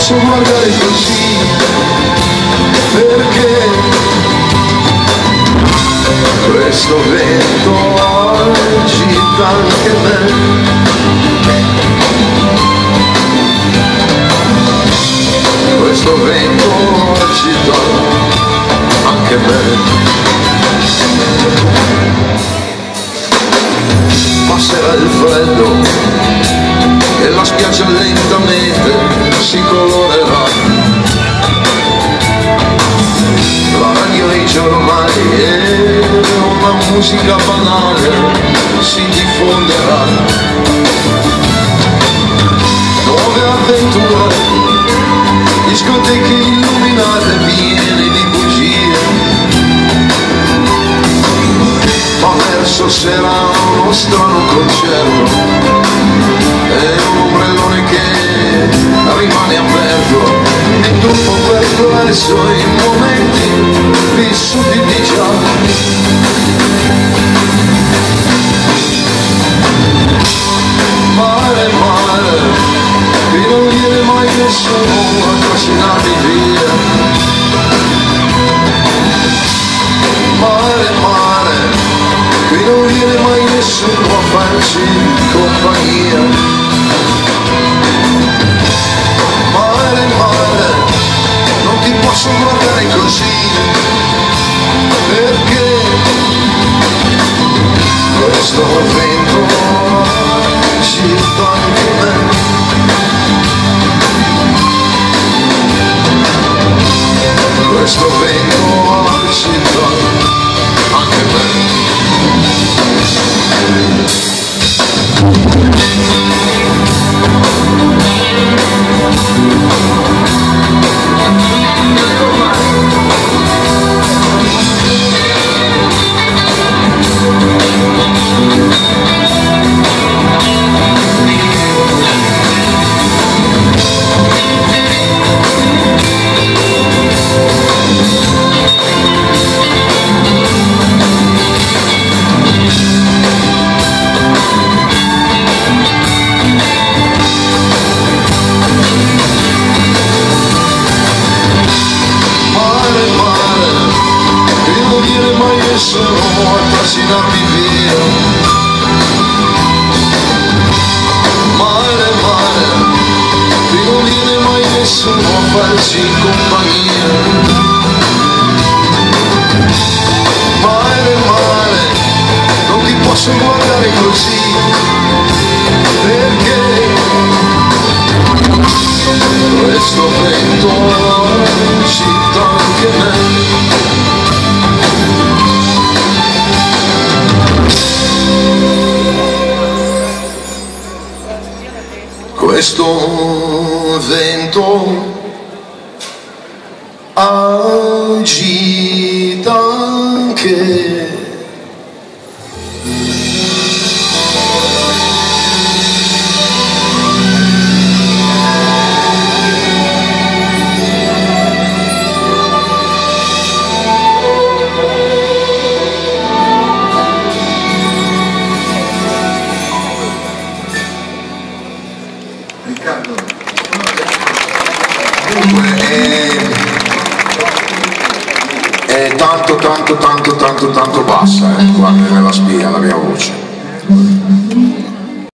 posso guardare così, perché questo vento agita anche me. Questo vento agita anche me. Passerà il freddo e la spiaggia lentamente si colorerà. La radio e i giornali e una musica banale si diffonderà. Nuove avventure, discoteche illuminate piene di bugie, ma verso sera uno strano concerto e un ombrellone che rimane aperto, e dopo perplesso in momenti vissuti di già. Mare, mare, qui non viene mai nessuno a trascinarmi via. Mare, mare, qui non viene mai nessuno a farci compagnia. Mare, mare, non ti posso guardare così, perché questo vento agita anche me. Questo vento agita anche me. Sono a trascinarmi via. Mare, mare, qui non viene mai nessuno a farci compagnia. Mare, mare, non ti posso guardare così, perché questo vento agita anche me. Questo vento agita anche è tanto bassa qua nella spia la mia voce.